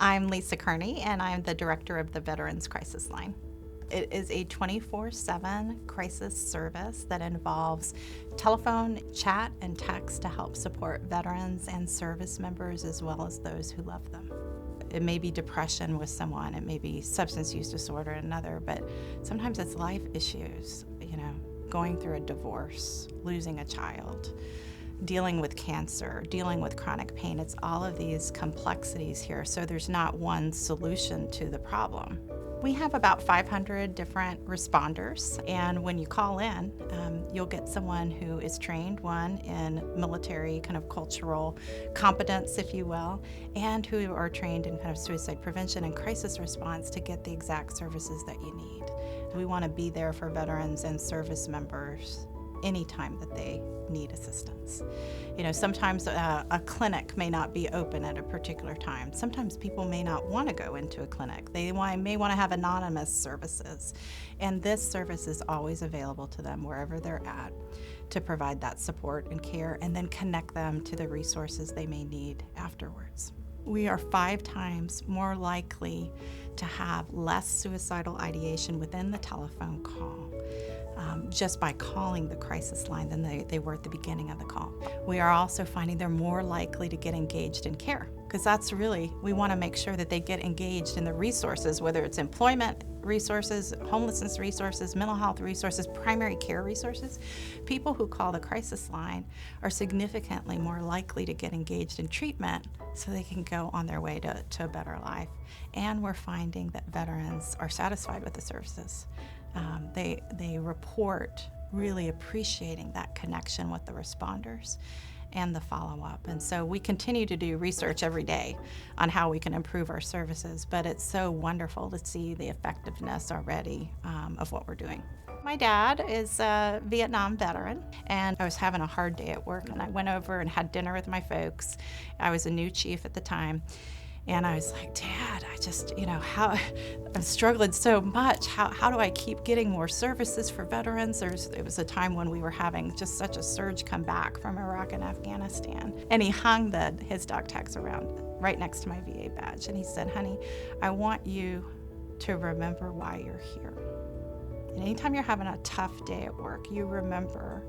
I'm Lisa Kearney, and I'm the director of the Veterans Crisis Line. It is a 24/7 crisis service that involves telephone, chat, and text to help support veterans and service members as well as those who love them. It may be depression with someone, it may be substance use disorder in another, but sometimes it's life issues, going through a divorce, losing a child, dealing with cancer, dealing with chronic pain. It's all of these complexities here, so there's not one solution to the problem. We have about 500 different responders, and when you call in, you'll get someone who is trained, one in military kind of cultural competence, if you will, and who are trained in kind of suicide prevention and crisis response to get the exact services that you need. We want to be there for veterans and service members anytime that they need assistance. Sometimes a clinic may not be open at a particular time. Sometimes people may not want to go into a clinic. They may want to have anonymous services. And this service is always available to them wherever they're at to provide that support and care and then connect them to the resources they may need afterwards. We are 5 times more likely to have less suicidal ideation within the telephone call just by calling the crisis line than they were at the beginning of the call. We are also finding they're more likely to get engaged in care, because that's really, we want to make sure that they get engaged in the resources, whether it's employment resources, homelessness resources, mental health resources, primary care resources. People who call the crisis line are significantly more likely to get engaged in treatment so they can go on their way to a better life. And we're finding that veterans are satisfied with the services. They report really appreciating that connection with the responders and the follow-up. And so we continue to do research every day on how we can improve our services, but it's so wonderful to see the effectiveness already of what we're doing. My dad is a Vietnam veteran, and I was having a hard day at work, and I went over and had dinner with my folks. I was a new chief at the time. And I was like, Dad, I just, I'm struggling so much. How do I keep getting more services for veterans? It was a time when we were having just such a surge come back from Iraq and Afghanistan. And he hung his dog tags around right next to my VA badge. And he said, honey, I want you to remember why you're here. And anytime you're having a tough day at work, you remember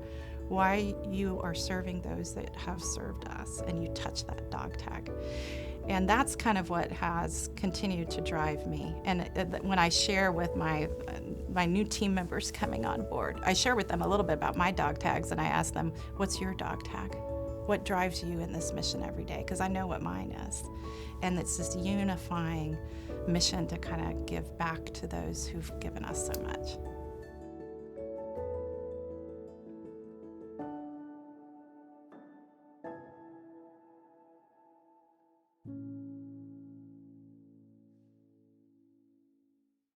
why you are serving those that have served us, and you touch that dog tag. And that's kind of what has continued to drive me. And when I share with my new team members coming on board, I share with them a little bit about my dog tags, and I ask them, what's your dog tag? What drives you in this mission every day? Because I know what mine is. And it's this unifying mission to kind of give back to those who've given us so much.